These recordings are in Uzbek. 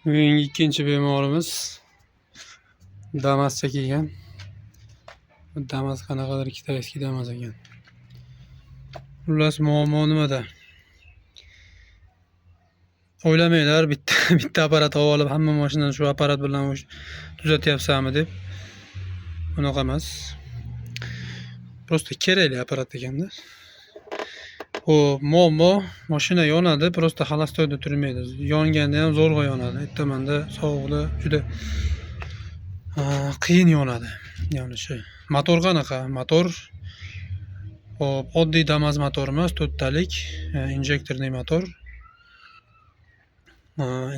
Bugungi ikkinchi bemorimiz Damas'ga kelgan. Damas qanaqadir kitoyskiy Damas ekan. Xullas muammo nimada? O'ylamanglar bitta apparat olib hamma mashinani shu apparat bilan tuzatyapsanmi deb. Bunaqa emas. Prosta kerakli apparat ekanda. Muammo mashina yonadi, prosta xolastoyda turmaydi. Yonganda ham zo'rg'a yonadi. Aytamanda sovuqda juda qiyin yonadi. Yonishi. Motor qanaqa? Motor oddiy Damas motor emas, 4 talik injektorli motor.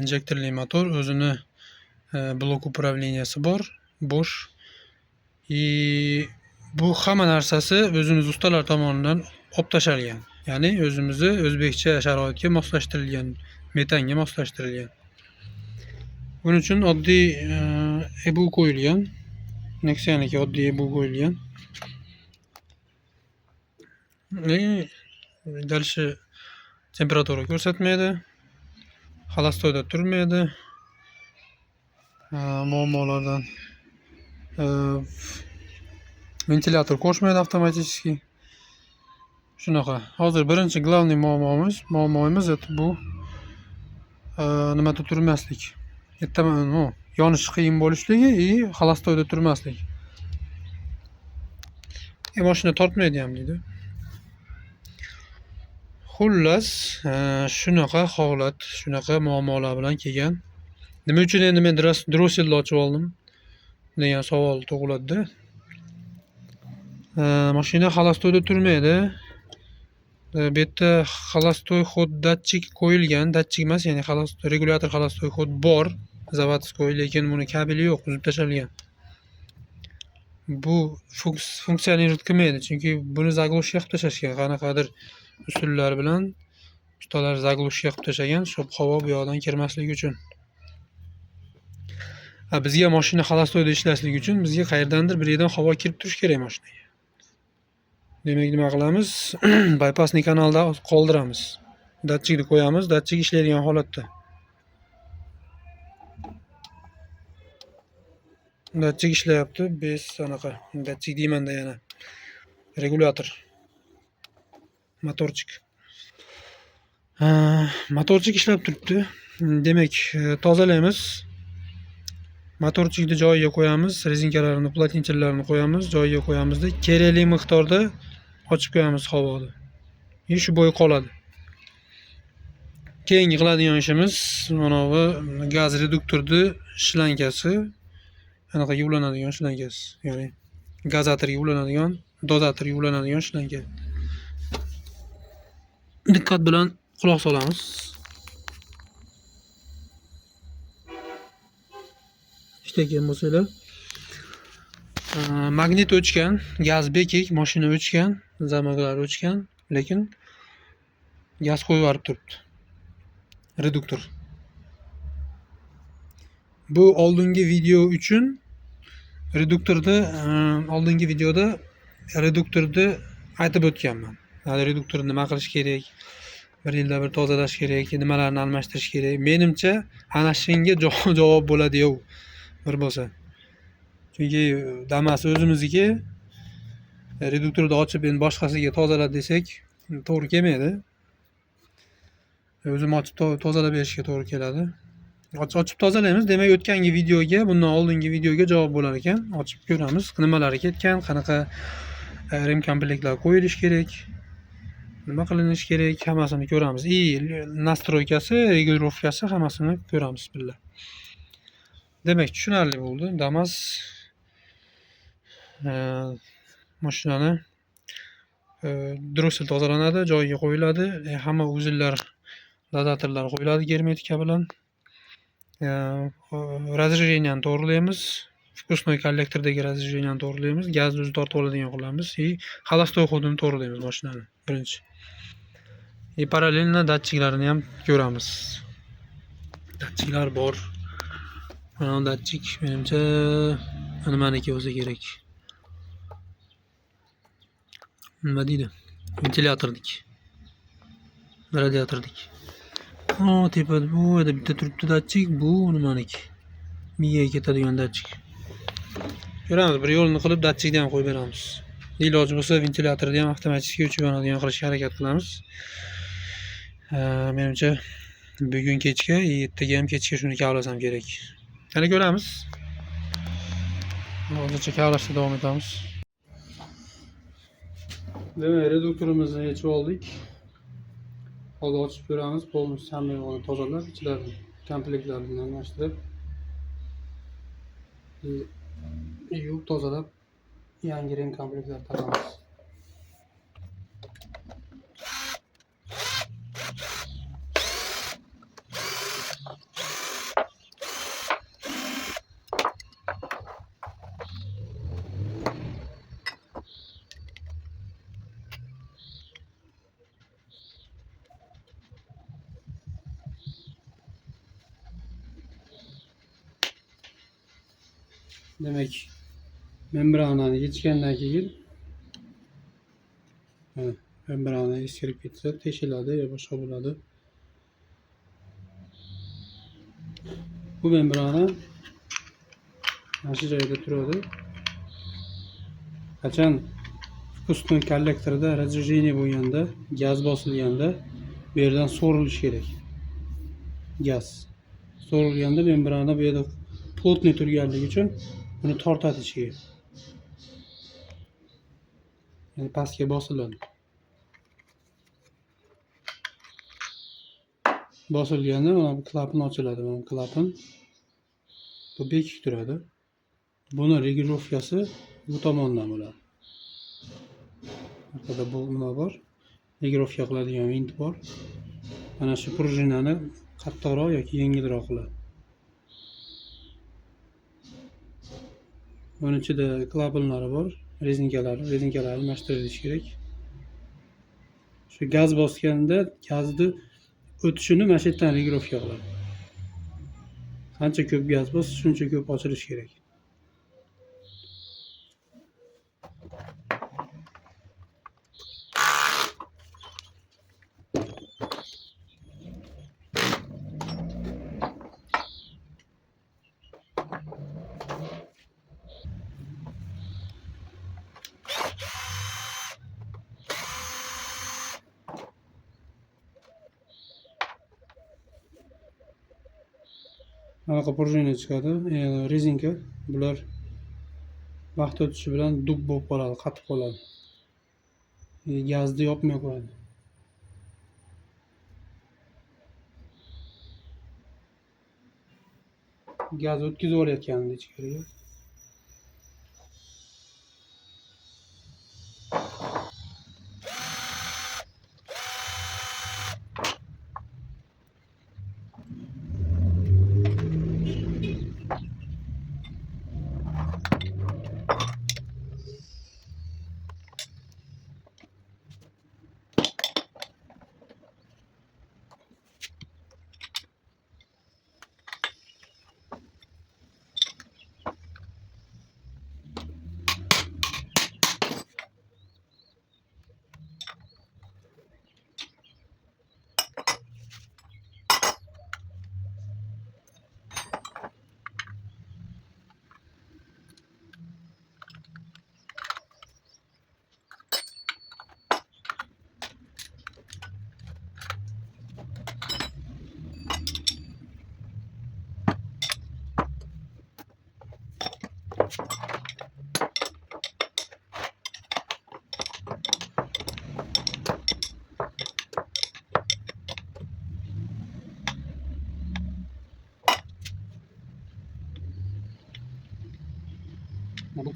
Injektorli motor o'zini blok upravleniyasi bor, bo'sh. Bu hamma narsasi o'zimiz ustalar tomonidan olib tashalgan. Ya'ni o'zimizni o'zbekcha sharoitga moslashtirilgan, metanga moslashtirilgan. Buning uchun oddiy EBU qo'yilgan. Nexia'niki oddiy EBU qo'yilgan. Dalishi temperatura ko'rsatmaydi. Xolastoyda turmaydi. Muammolardan ventilyator qo'shmaydi avtomatik. Shunaqa. Hozir birinchi glavniy muammomiz bu nimada turmaslik. Yonishi qiyin bo'lishligi va xolastoyda turmaslik. Mashina tortmaydi ham deydi. Xullas, shunaqa holat, shunaqa muammolar bilan kelgan. Nima uchun endi men droselni ochib oldim degan savol tug'iladi. Mashina xolastoyda turmaydi. Bu yerda xolastoy xod datchik qo'yilgan, datchik emas, ya'ni regulyator xolastoy xod bor, zavodskoy, lekin buni kabeli yo'q, uzib tashalgan. Bu funksiyani qilmaydi, chunki buni zaglushga qilib tashashgan, qanaqadir usullar bilan ustalar zaglushga qilib tashagan, shu havo bu yoqdan kirmasligi uchun. Bizga mashina xolastoyda ishlashligi uchun bizga qayerdandir bir yerdan havo kirib turish kerak mashinaga. Demak, nima qilamiz? Bypassni kanalda qoldiramiz. Datchikni qo'yamiz, datchik ishlaydigan holatda. Datchik ishlayapti, biz anaqa. Datchik deymanda yana regulyator. Motorchik. Motorchik ishlab turibdi. Demak, tozalaymiz. Motorchikni joyiga qo'yamiz, rezinkalarini, platinchalarni qo'yamiz, joyiga qo'yamizda kerakli miqdorda ochib qo'yamiz havoni. Shu bo'yi qoladi. Keyingi qiladigan ishimiz mana bu gaz reduktorni shlankasi, anaqa yuvlanadigan shlankasi, ya'ni gazatorga yuvlanadigan, dozatorga yuvlanadigan shlanka. Diqqat bilan quloq solamiz. Ishtagan bo'lsalar. Magnit o'chgan, gaz bekik, mashina o'chgan, zamoklar o'chgan, lekin gaz qo'yib yuborib turibdi. Reduktor. Bu oldingi video uchun oldingi videoda reduktorni aytib o'tganman. Reduktorni nima qilish kerak? Bir yilda bir tozalash kerak, nimalarni almashtirish kerak. Menimcha ana shunga javob bo'ladi-yu bir bo'lsa. Chunki Damas o'zimizniki reduktorni ochib endi boshqasiga tozala desak, to'g'ri kelmaydi. O'zim ochib tozalab berishga to'g'ri keladi. Ochib tozalaymiz. Demak, o'tgangi videoga, bundan oldingi videoga javob bo'lar ekan. Ochib ko'ramiz, nimalari ketgan, qanaqa rem komplektlar qo'yilish kerak, nima qilinish kerak, hammasini ko'ramiz. Nastroykasi, regulirovkasi hammasini ko'ramiz birga. Demak, tushunarli bo'ldi. Damas mashinani drosel tozalanadi, joyiga qo'yiladi, hamma uzillar, dozatorlar qo'yiladi germetika bilan. Razрешениyani to'g'rilaymiz. Впускной kollektordagi razрешениyani to'g'rilaymiz. Gazni o'zi tortib oladigan qilamiz. Xolastoy xodini to'g'rilaymiz mashinani birinchi. Parallelna datchiklarini ham ko'ramiz. Datchiklar bor. Mana datchik menimcha nimaniki bo'lsa kerak. Nima deydi? Ventilyatornik. Radiatornik. O tepada bu yerda bitta turibdi datchik. Bu nimaniki? Miyaga ketadigan datchik. Ko'ramiz, bir yo'lini qilib datchikni ham qo'yib beramiz. Iloji bo'lsa ventilyatorni ham avtomatik o'chib yonadigan qilishga harakat qilamiz. Menimcha bugun kechga, ertaga ham kechga shuni kavlasam kerak. Qani ko'ramiz. Hozircha kavlashda davom etamiz. Demak, reduktorimizni yechib oldik. Hozir ochib ko'ramiz. Polni hammasini tozalab, ichilarini, komplektlarini almashtirib, yuvib tozalab, yangi rang komplektlar taqamiz. Demek membranani yechgandan keyin membrana eskirib ketsa teshiladi yo boshqa bo'ladi. Bu membrana mana shu joyda turadi. Qachon ustun kollektorda разрежение bo'lganda, gaz bosilganda bu yerdan so'rilishi kerak. Gaz so'rilganda membrana bu yerda plotniy turganligi uchun buni tortadi ichiga. Yani pastga bosiladi. Bosilganda mana bu klapan ochiladi. Mana klapan bu bekik turadi. Buni regulovkasi bu tomondan bo'ladi. Orqada bu nima bor? Regulovka qiladigan vint bor. Mana shu prujinani qattiqroq yoki yengilroq qiladi. Bunun ichida klapanlari bor, rezinkalar almashtirilishi kerak. Shu gaz bosganda gazni o'tishini mana shu yerdan regulovka qiladi. Qancha ko'p gaz bo'lsa, shuncha ko'p ochilishi kerak. Anaqa prujina chiqadi, rezinka. Bular vaqt o'tishi bilan dub bo'lib qoladi, qatib qoladi. Gazni yopmay qo'yadi. Gaz o'tkazib olayotganini ichkariga.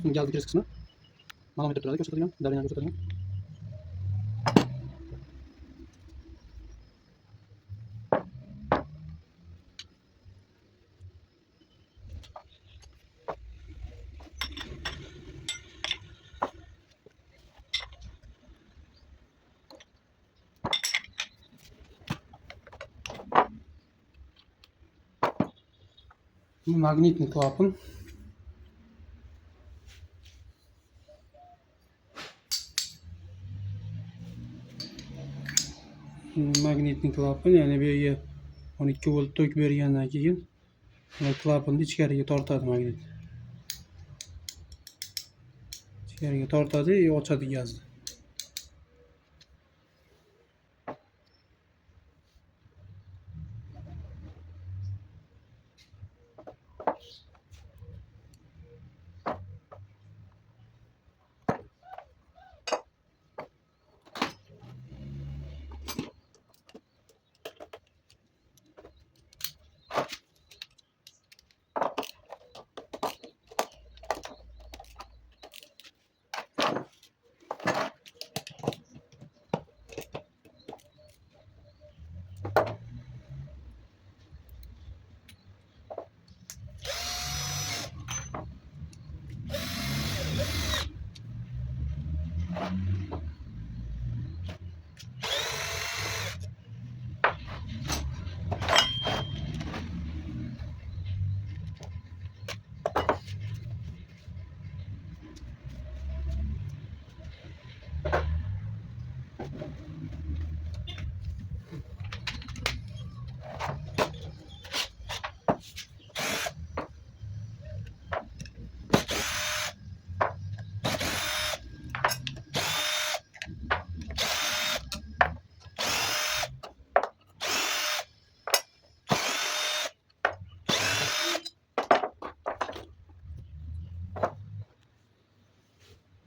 Bu gazni kirish qismi manometr turadi, ko'rsatilgan, davriyani ko'rsatilgan. Bu magnitli klapan. Magnitli klapan, yani bu yerga 12 volt tok bergandan keyin klapanni ichkariga tortadi magnit. Ichkariga tortadi, ochadi gazni.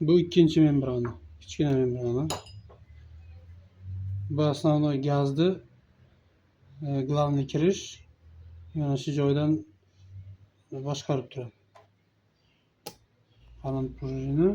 Bu ikkinchi membrana, kichkina membrana. Bu основной gazni главный kirish mana shu joydan boshqarib turadi. Qalin prujina.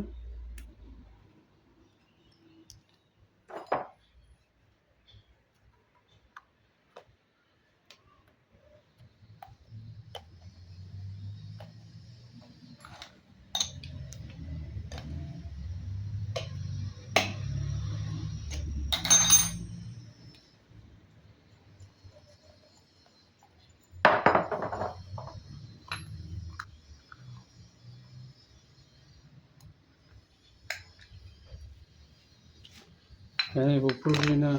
Yani bu prujina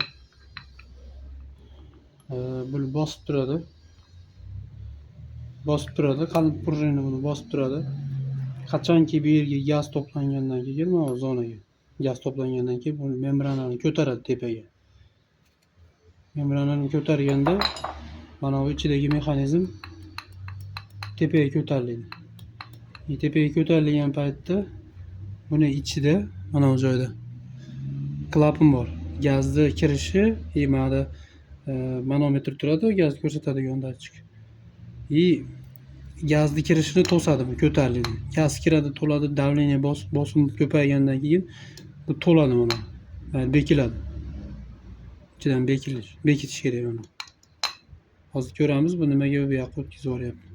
bunu bosib turadi. Qalin prujina buni bosib turadi. Qachonki bu yerga gaz to'plangandan keyin mana zonaga gaz to'plangandan keyin bu membranani ko'taradi tepaga. Membranani ko'targanda mana bu ichidagi mexanizm tepaga ko'tariladi. Tepaga ko'tarilgan paytda buni ichida mana bu joyda klapan bor. Gazni kirishi, mana manometr turadi, gaz ko'rsatadigan datchik. Gazni kirishini to'sadi, bu ko'tariladi. Gaz kiradi, to'ladi, davleniya bosim ko'paygandan keyin bu to'ladi mana. Yani bekiladi. Ichidan bekitish kerak buni. Hozir ko'ramiz bu nimaga bu yoqqa o'tkazib yuboryapti.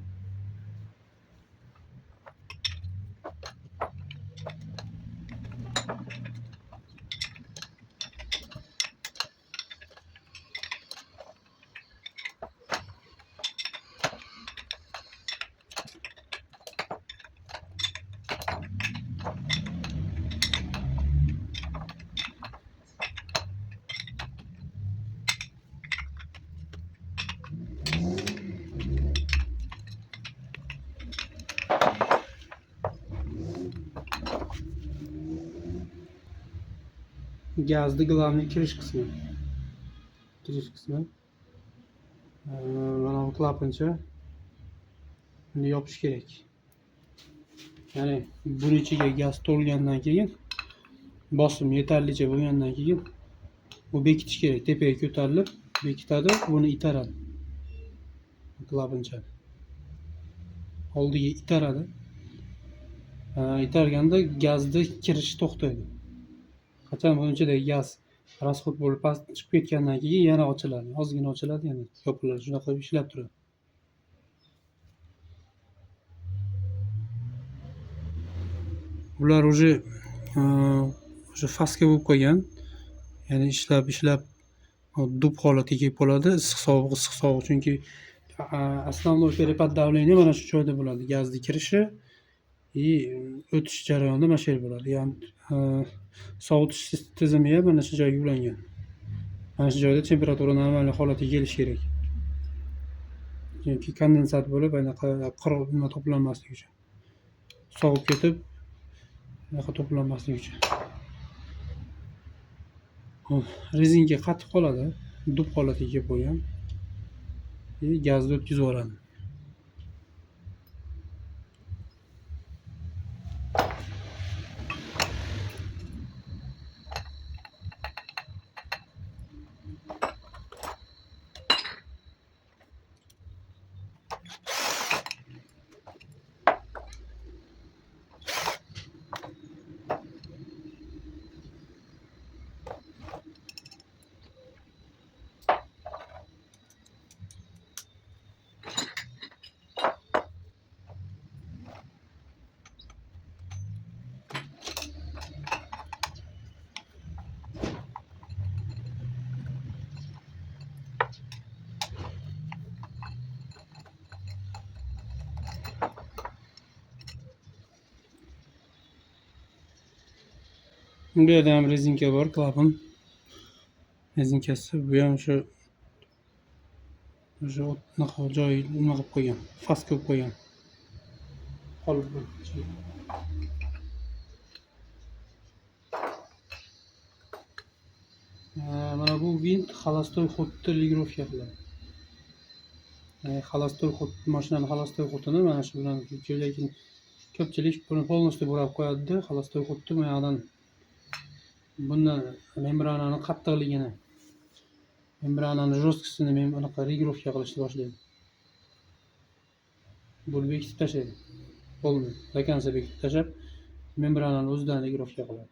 Gazni главный kirish qismi. Mana bu klapancha. Buni yopish kerak. Ya'ni buni ichiga gaz to'lgandan keyin, bosim yetarlicha bo'lgandan keyin bu bekitish kerak. Tepaga ko'tarilib bekitadi, buni itaradi. Klapancha. Oldiga itaradi. Itarganda gazni kirishi to'xtaydi. Qachon bu ichidagi gaz расход bo'lib past chiqib ketgandan keyin yana ochiladi. Ozgina ochiladi, yana yopiladi. Shunaqa ishlab turadi. Bular уже faska bo'lib qolgan. Ya'ni ishlab dub holatiga kelib qoladi. Issiq sovuq. Chunki основной перепад давления mana shu joyda bo'ladi. Gazni kirishi o'tish jarayonida mana shu yer bo'ladi. Ya'ni sovutish tizimi ham mana shu joyga ulangan. Mana shu joyda temperatura normal holatiga kelishi kerak. kondensat bo'lib anaqa nima to'planmasligi uchun. Sovib ketib, anaqa to'planmasligi uchun. Rezinka qattiq qoladi. Dub holatiga kelib qo'ygan. Gazni o'tkazib yuboradi. Bu yerda ham rezinka bor, klapon rezinkasi. Bu ham o'sha naqa joyi nima qilib qo'ygan, fas qilib qo'ygan. Qolib mana bu vint xolostoy xodda ligirovka qiladi. Xolostoy xod mashinani xolostoy xodini mana shu bilan, lekin ko'pchilik buni polностью burab qo'yadi-da, xolostoy xodni bu yoqdan bundan membranani qattiqligini, membranani жесткосini men anaqa ligirovka qilishni boshlaydi. Buni bekitib tashlaydi. Bo'ldi. Zakansa bekitib tashlab, membranani o'zidan ligirovka qiladi.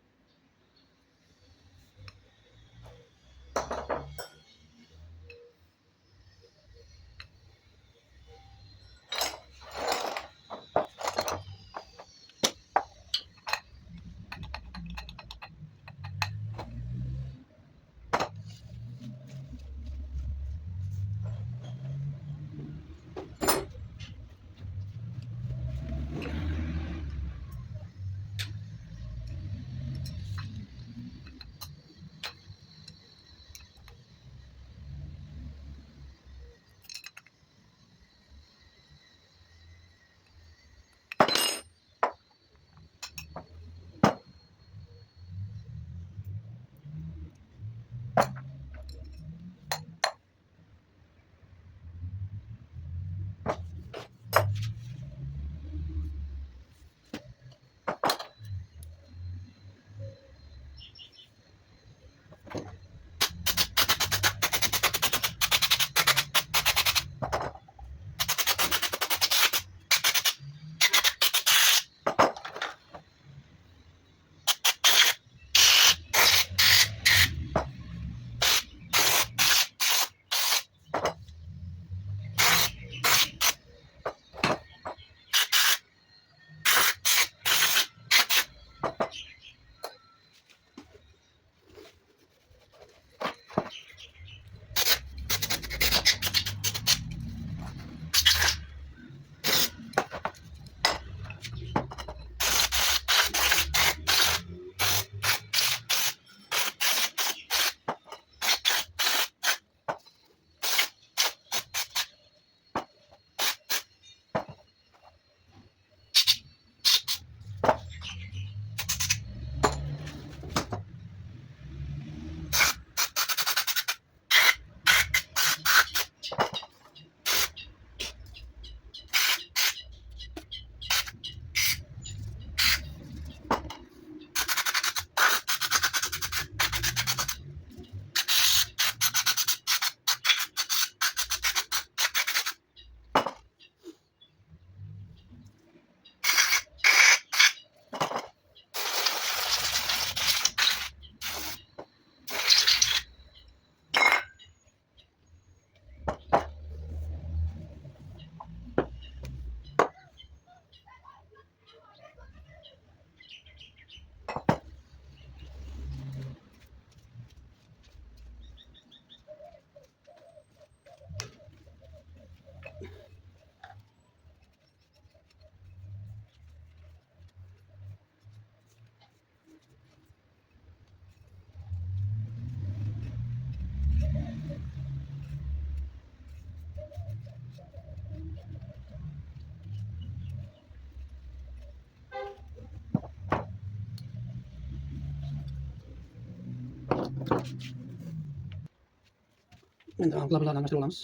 Endi lablarni almashtirib olamiz.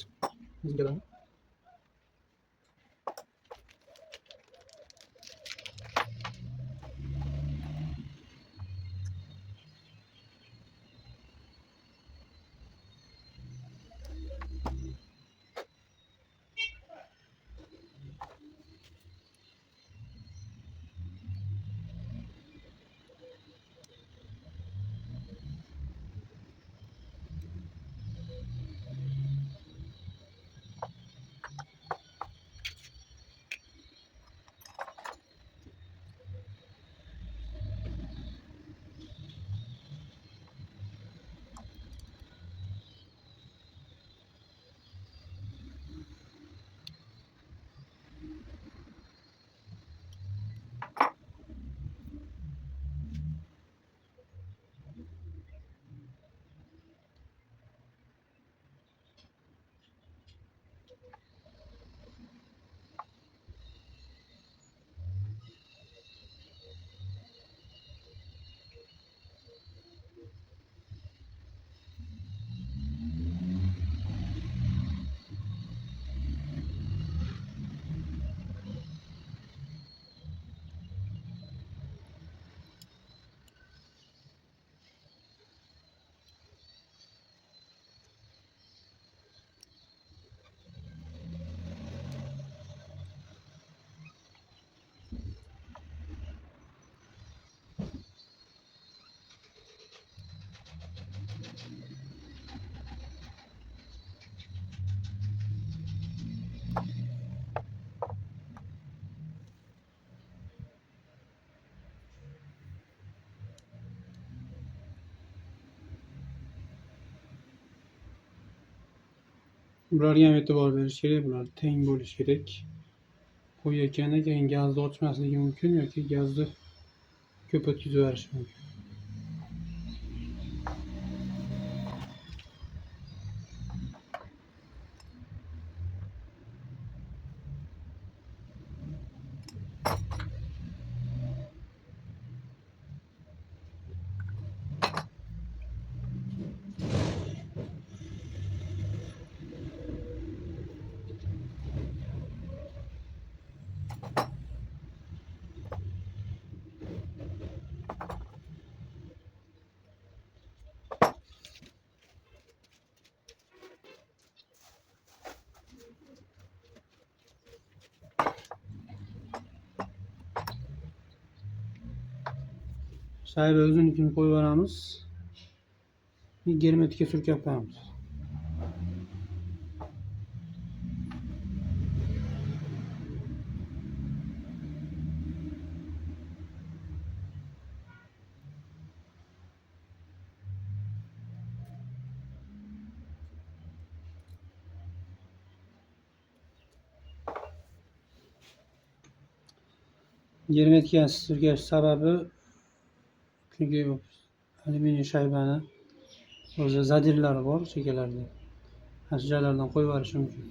Bizgalarni. Bularga ham e'tibor berish kerak, bular teng bo'lishi kerak. Qo'yayotgandan keyin gazni ochmasligi mumkin yoki gazni ko'p o'tkazib yuborishi mumkin. Shayba uzunligini qo'yib yuboramiz. Germetikka surkab qo'yamiz. Germetikka surkash sababi chunki alyuminiy shaybani o'zi zadirlari bor chekkalarida. Ana shu joylardan qo'yib yuborish mumkin.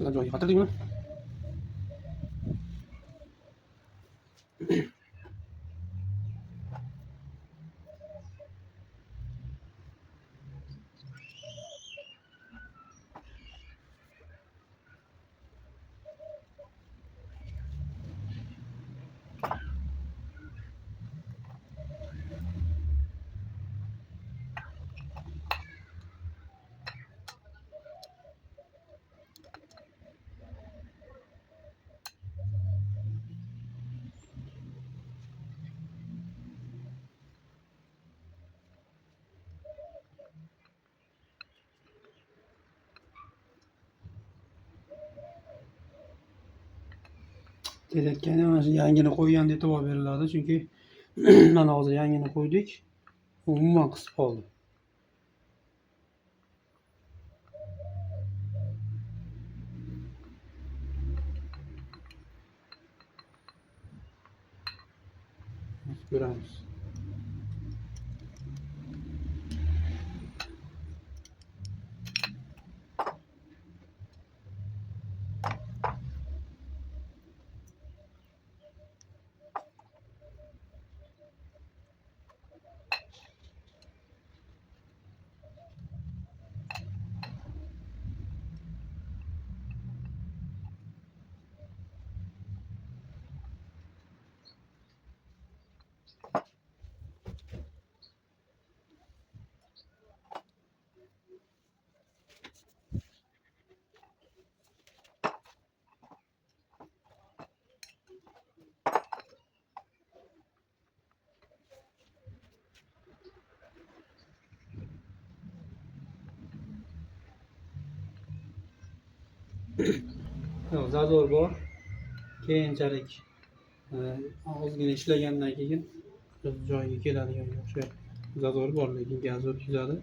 Sizlar joyiga qaytardikmi? Telekkani mana shu yangini qo'ygan deb e'tibor beriladi, chunki mana hozir yangini qo'ydik. Umuman qisib qoldi. Ko'ramiz. Zazor bor. Keyinchalik ozgina ishlagandan keyin o'z joyiga keladigan o'sha zazor bor, lekin gaz o'tkazadi.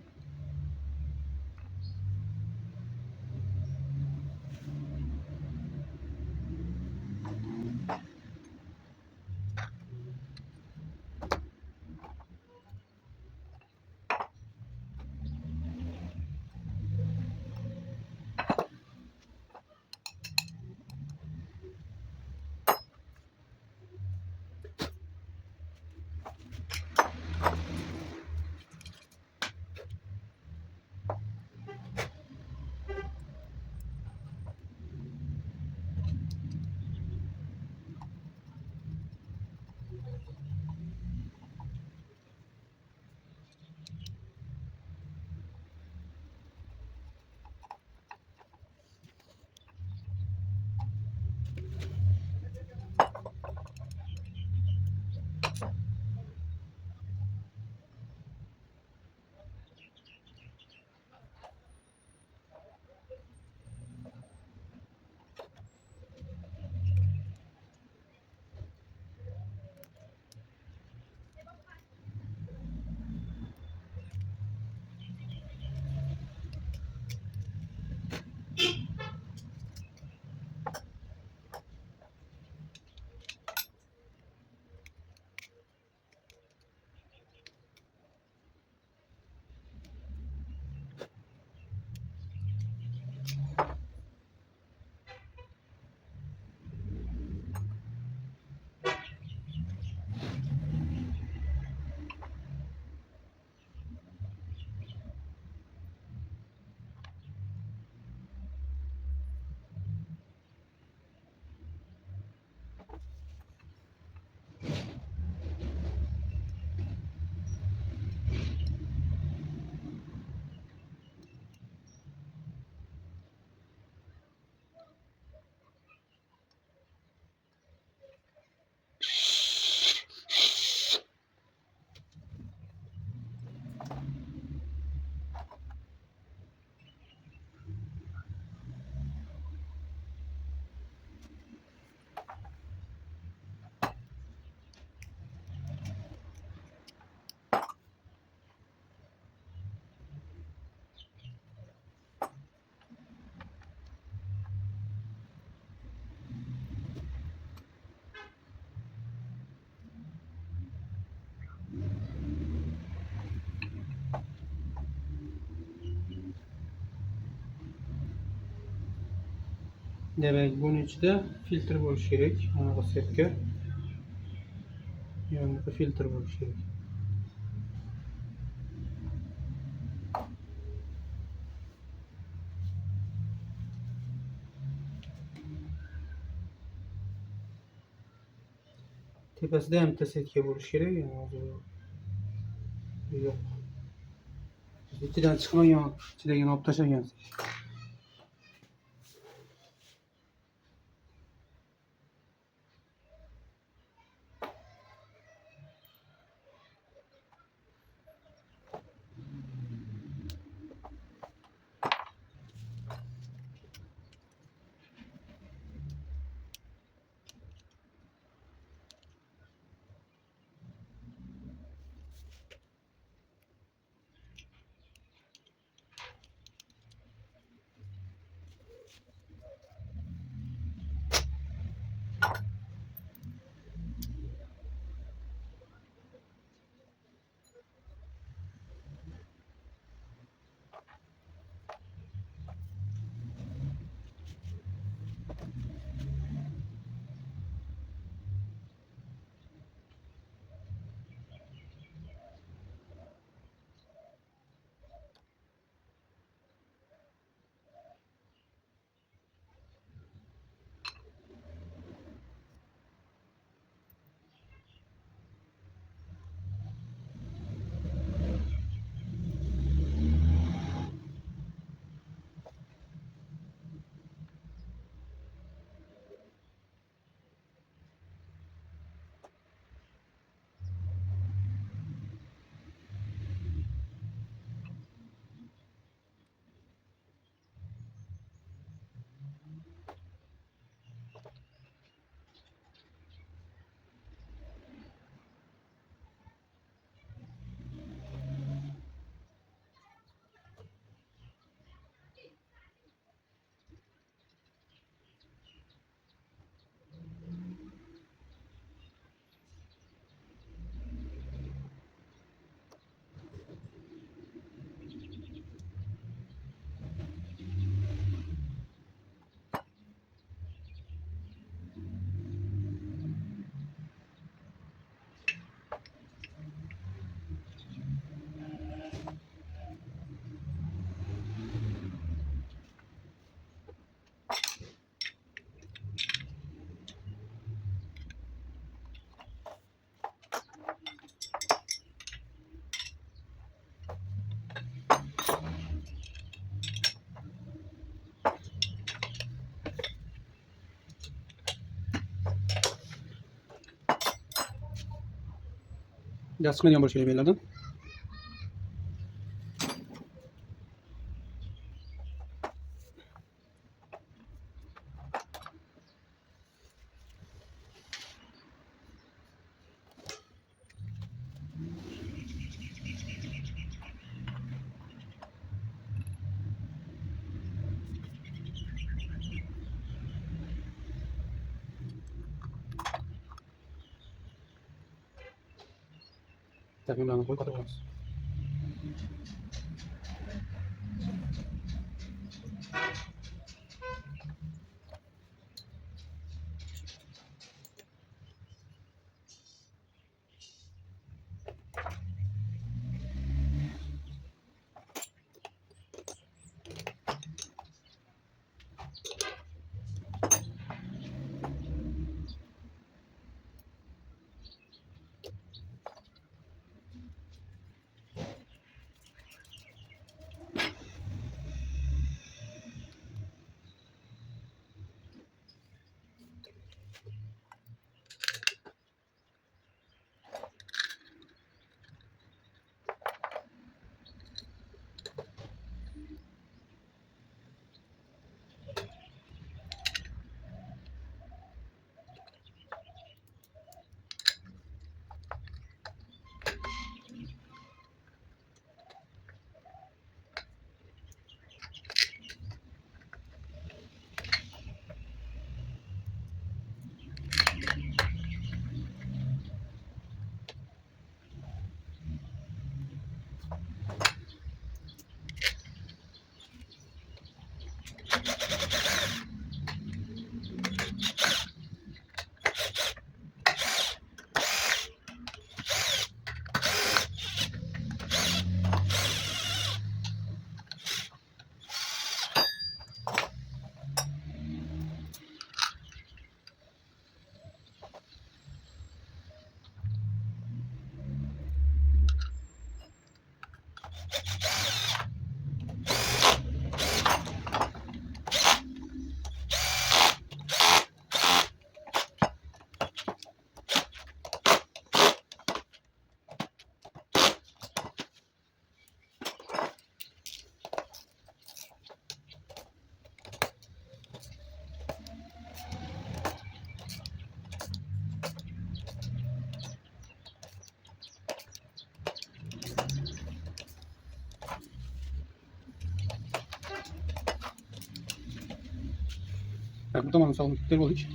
Demek bunun ichida filtr bo'lishi kerak. Mana sepka. Yonida filtr bo'lishi kerak. Tepasida ham bitta setka bo'lishi kerak. Hozir yo'q. İçinden chiqmagan, ichidagini olib tashlagansiz. Jasqangan bo'lishi kerak bellardan. Takımlarını koy katılmaz. Так, bu tomonini sog'ib ketib bo'ldik.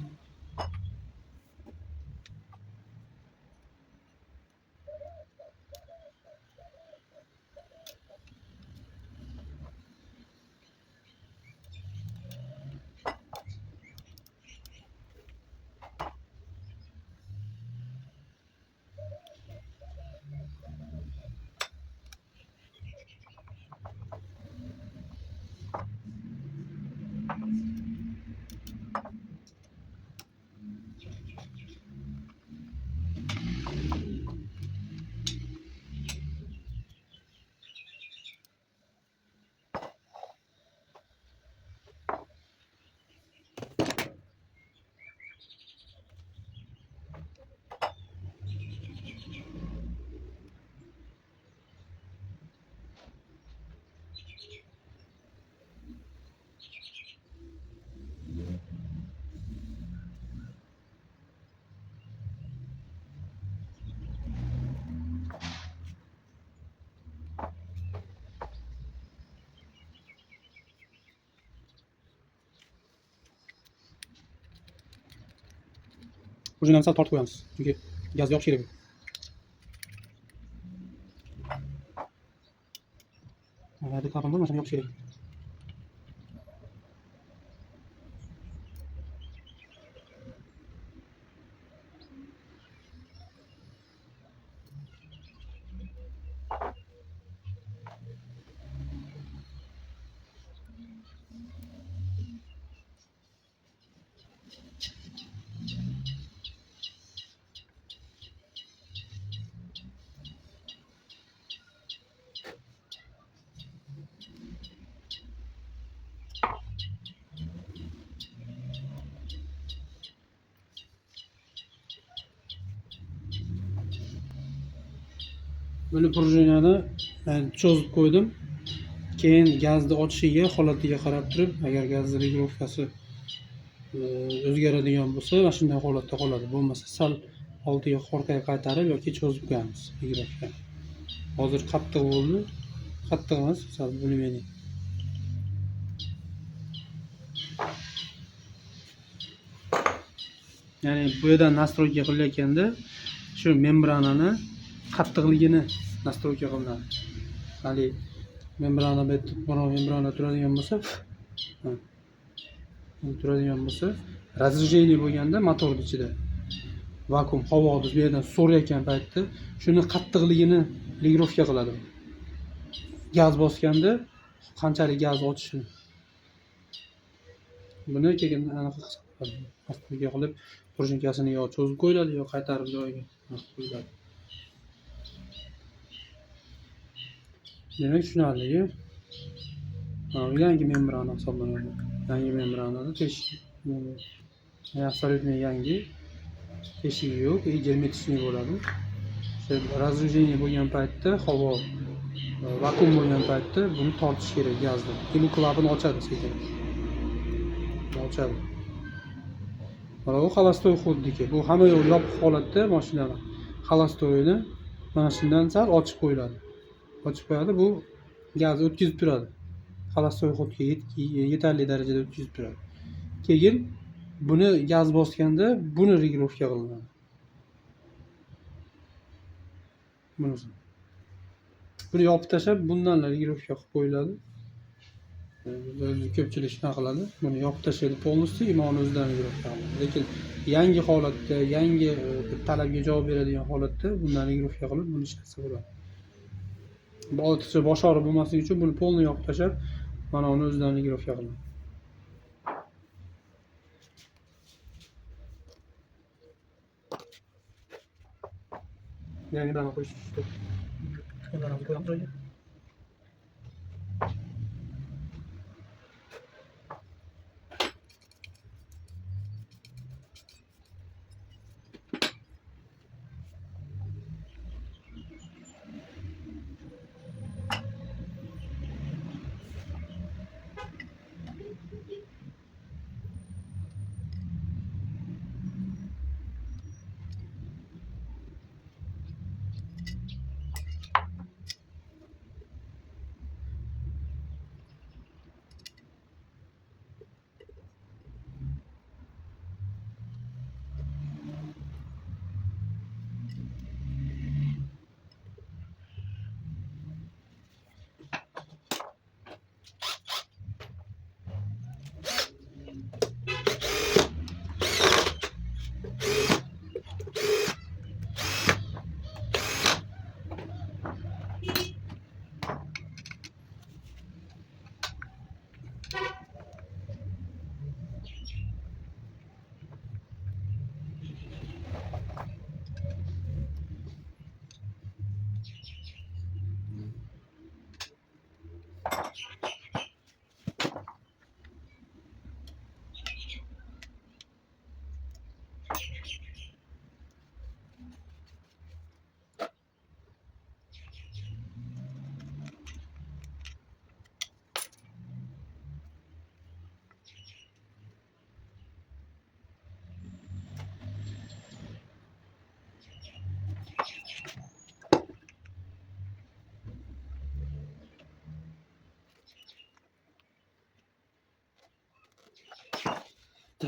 Ucundan sal tortib qo'yamiz. Chunki gaz yoqish kerak. Hadi kapın bo'lmasa yoqish kerak. Buni prujinani men cho'zib qo'ydim. Keyin gazni ochishiga, holatiga qarab turib, agar gazni regulovkasi o'zgaradigan bo'lsa, mana shunday holatda qoladi. Bo'lmasa sal oldiga orqaga qaytarib yoki cho'zib qo'yamiz regulovkani. Hozir qattiq bo'ldi. Qattiq emas, sal bo'lmaydi. Ya'ni bu yerdan nastroyka qilayotganda shu membranani qattiqligini nastroyka qilinadi. Hali membrana bitib, mana membrana turadigan bo'lsa, разрежение bo'lganda motor ichida vakuum havo bu yerdan so'rayotgan paytda shuni qattiqligini regulovka qiladi. Gaz bosganda qanchalik gaz ochishini. Buni keyin aniq nastroyka qilib, prujinкасini yo cho'zib qo'yiladi yo qaytarib joyiga qo'yiladi. Demak, tushunarligi yangi membrana hisoblanadi. Yangi membranada teshik absolutно yangi, teshigi yo'q, germetичный bo'ladi. Разрежение bo'lgan paytda havo vakuum bo'lgan paytda buni tortish kerak gazni. Bu klapani ochadi sekin. Ochadi. Mana bu xolastoy xoddiki. Bu hamma yo'q yopiq holatda mashinani xolastoyini mana shundan sal ochib qo'yiladi. Ochib qo'yadi, bu gaz o'tkazib turadi. Xolastoy xodga yetarli darajada o'tkazib turadi. Keyin buni gaz bosganda buni regulovka qilinadi. Buni yopib tashlab, bundan regulovka qilib qo'yiladi. Ko'pchilik shunaqa qiladi. Buni yopib tashlaydi polностью, imoni o'zidan regulovka qiladi. Lekin yangi holatda, yangi talabga javob beradigan holatda bundan regulovka qilib, buni ishlatsa bo'ladi. Bu ortiqcha bosh og'riq bo'lmasligi uchun buni polni yopib tashlab, mana uni o'zidan regulovka qiladi. Yangidan qo'yish kerak. Yangidan qo'yamiz.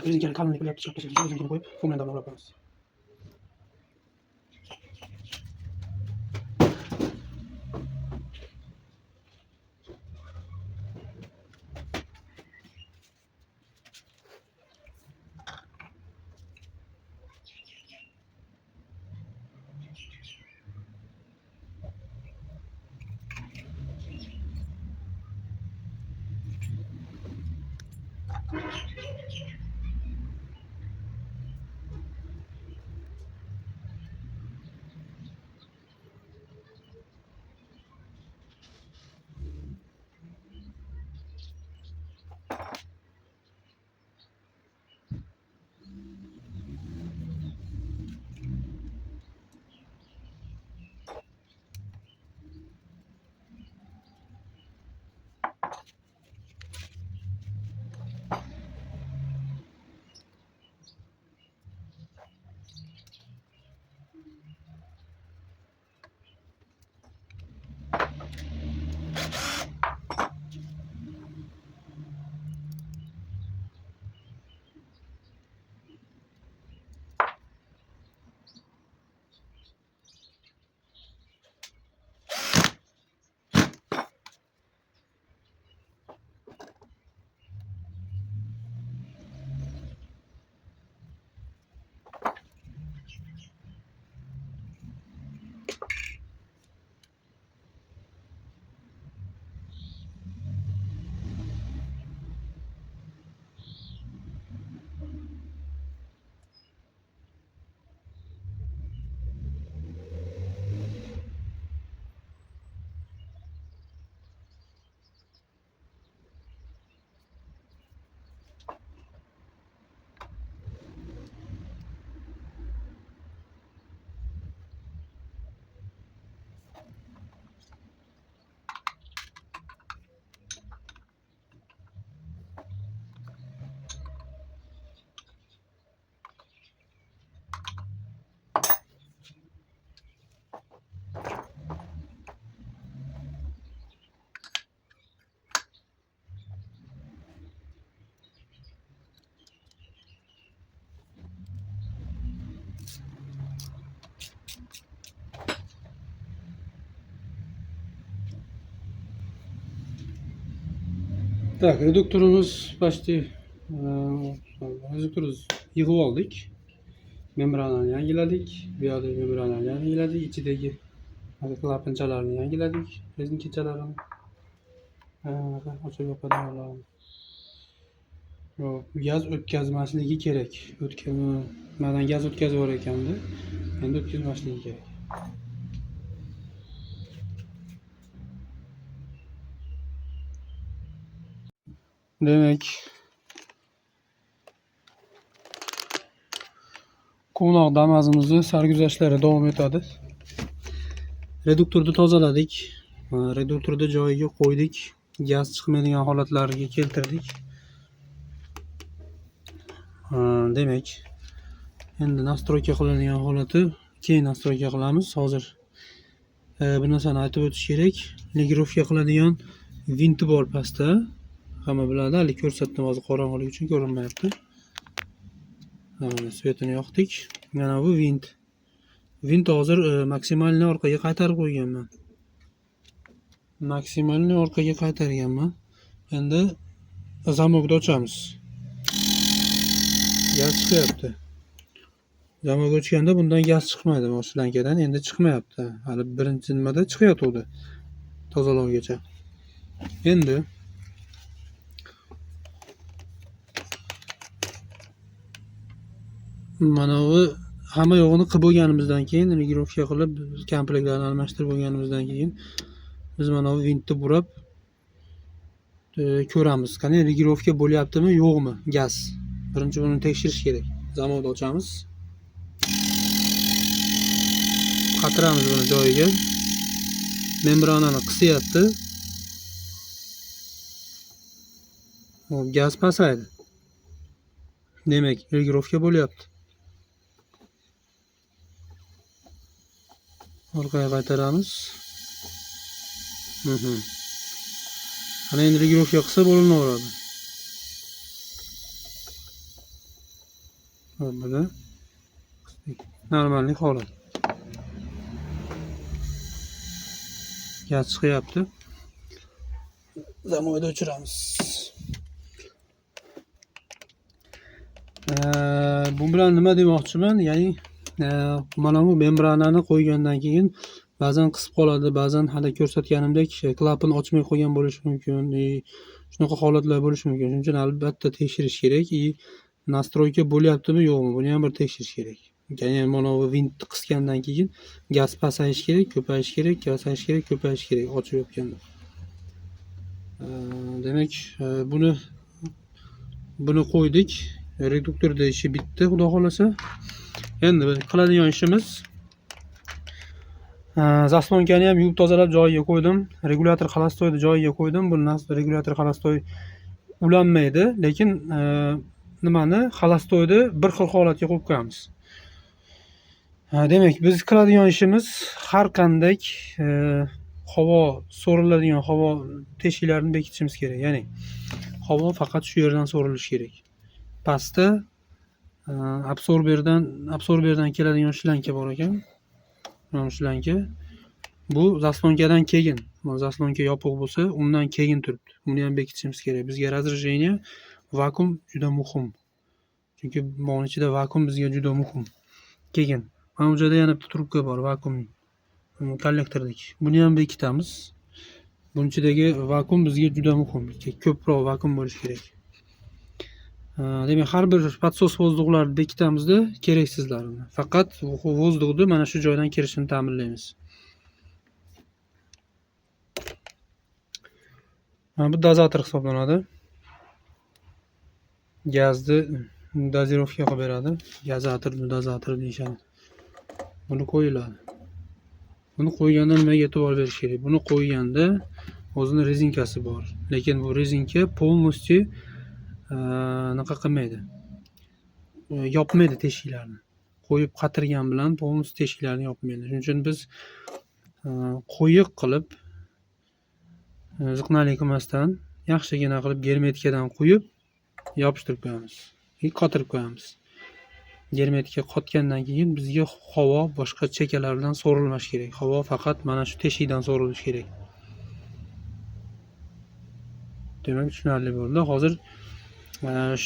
Rezinkini kalınlık böyle yapışıp rezinkini koyup kumdan damla yapıyoruz. Так, reduktorimiz почти reduktorimiz yig'ib oldik. Membranani yangiladik. Bu yoqdagi membranani yangiladik. Ichidagi klapanchalarni yangiladik. Rezinkachalarini. Ochib yopadiganlarni. Gaz o'tkazmasligi kerak. Mendan gaz o'tkazib bor ekanda. Endi o'tkazmasligi kerak. Demek quvnoq damazimizni sarguzashtlari davom etadi. Reduktorni tozaladik. Reduktorni joyiga qo'ydik. Gaz chiqmaydigan holatlarga keltirdik. Demak, endi nastroyka qiladigan holati keyin nastroyka qilamiz. Hozir bir narsani aytib o'tish kerak. Legirovka qiladigan vinti bor pastda. Hamma biladi, hali ko'rsatdim, hozir qorong'ilik uchun ko'rinmayapti. Svetini yoqdik. Mana bu vint. Vint hozir maksimalni orqaga qaytarib qo'yganman. Maksimalni orqaga qaytarganman. Endi zamokni ochamiz. Gaz chiqyapti. Zamok ochganda bundan gaz chiqmaydi, mashlankadan endi chiqmayapti. Hali birinchi nimada chiqayotdi tozalovgacha. Endi Mana bu hamma yo'g'ini qilib bo'lganimizdan keyin regirovka qilib komplektlarni almashtirib bo'lganimizdan keyin biz mana bu vintni burab ko'ramiz. Qani regirovka bo'lyaptimi, yo'qmi gaz. Birinchi buni tekshirish kerak. Zamovni ochamiz. Qatiramiz buni joyiga. Membranani qisyapti. Gaz pasaydi. Demak, regirovka bo'lyapti. Orqaga qaytaramiz. Ana endi regirovka qilsa bo'linaveradi. Mana normalniy holat. Gaz chiqyapti. Zamoyda o'chiramiz. Bu bilan nima demoqchiman? Ya'ni mana bu membranani qo'ygandan keyin ba'zan qisib qoladi, ba'zan hali ko'rsatganimdek klapan ochmay qo'ygan bo'lishi mumkin. Shunaqa holatlar bo'lishi mumkin. Shuning uchun albatta tekshirish kerak. Nastroyka bo'lyaptimi, yo'qmi? Buni ham bir tekshirish kerak. Ya'ni mana bu vintni qisgandan keyin gaz pasayishi kerak, ko'payishi kerak, pasayishi kerak, ko'payishi kerak ochib yotganda. Demak, buni qo'ydik. Reduktorda ishi bitdi, xudo xolasa. Endi qiladigan ishimiz zaslonkani ham yuvib tozalab joyiga qo'ydim. Regulyator xolastoyni joyiga qo'ydim. Bu regulyator xolastoy ulanmaydi, lekin nimani xolastoyni bir xil holatga qo'yib qo'yamiz. Demak, biz qiladigan ishimiz har qanday havo so'riladigan havo teshiklarini bekitishimiz kerak. Ya'ni havo faqat shu yerdan so'rilishi kerak. Pastda absorberdan keladigan shlanka bor ekan. Mana shlanka. Bu zaslonkadan keyin, zaslonka yopiq bo'lsa, undan keyin turibdi. Uni ham bekitishimiz kerak. Bizga razrejeniya, vakuum juda muhim. Chunki buning ichida vakuum bizga juda muhim. Keyin mana bu joyda yana trubka bor, vakuumning. Kollektordagi. Buni ham bekitamiz. Buning ichidagi vakuum bizga juda muhim. Ko'proq vakuum bo'lishi kerak. Demak, har bir podsos vozduklarni bekitamizda keraksizlarni. Faqat vozdukni mana shu joydan kirishini ta'minlaymiz. Bu dozator hisoblanadi. Gazni dozirovka qilib beradi. Dozator deyishadi. Buni qo'yiladi. Buni qo'yganda nimaga e'tibor berish kerak? Buni qo'yganda o'zini rezinkasi bor. Lekin bu rezinka polностью naqa qilmaydi. Yopmaydi teshiklarni. Qo'yib qatirgan bilan polностью teshiklarni yopmaydi. Shuning uchun biz qo'yiq qilib ziqnalik qilmasdan yaxshigina qilib germetikadan quyib yopishtirib qo'yamiz. Qotirib qo'yamiz. Germetika qotgandan keyin bizga havo boshqa chekalar bilan so'rilmashi kerak. Havo faqat mana shu teshikdan so'rilishi kerak. Demak, tushunarli bo'ldi. Hozir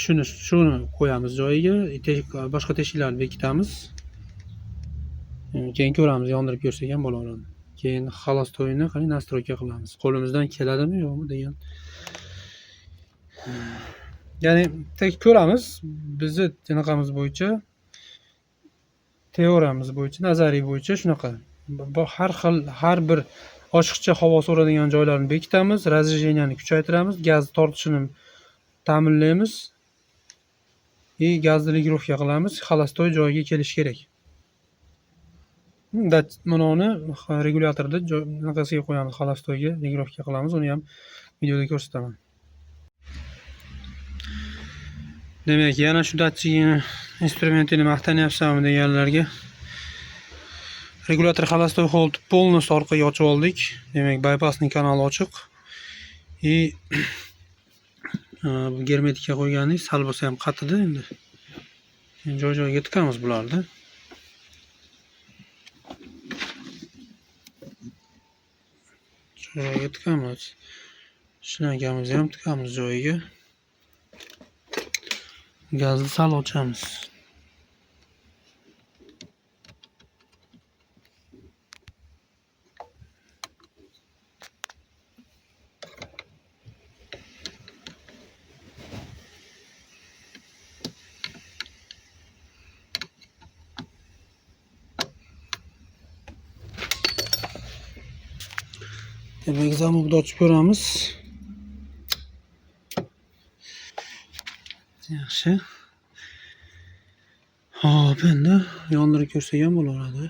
shuni qo'yamiz joyiga, boshqa teshiklarni bekitamiz. Keyin ko'ramiz, yondirib ko'rsak ham bo'laveradi. Keyin xolastoyni qani nastroyka qilamiz. Qo'limizdan keladimi, yo'qmi degan. Ya'ni ko'ramiz. Bizni anaqamiz bo'yicha, teoriyamiz bo'yicha, nazariy bo'yicha shunaqa. Har bir oshiqcha havo so'radigan joylarni bekitamiz, razrejeniyani kuchaytiramiz, gaz tortishini ta'minlaymiz. Gazni regirovka qilamiz, xolastoy joyiga kelishi kerak. Mana uni regulyatorda naqasiga qo'yamiz, xolastoyga regirovka qilamiz. Uni ham videoda ko'rsataman. Demak, yana shu datchigini instrumentini maqtanyapsanmi deganlarga regulyator xolastoy holt polностью orqaga ochib oldik. Demak, bypassning kanali ochiq. Bu germetika qo'ygandik, sal bo'lsa ham qatidi endi. Joy-joyiga tiqamiz bularni. Joyiga tiqamiz. Shlankamizni ham tiqamiz joyiga. Gazni sal ochamiz. Demak, zamovni ochib ko'ramiz. Yaxshi. Hop, endi yondirib ko'rsak ham bo'laveradi.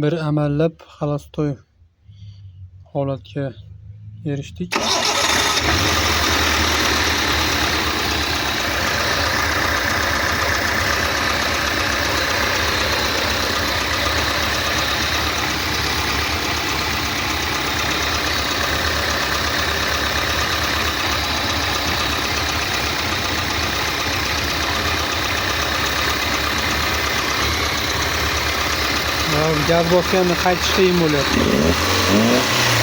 Bir amallab xalostoy holatga erishdik. Gaz bosganda qaytish qiyin bo'lyapti.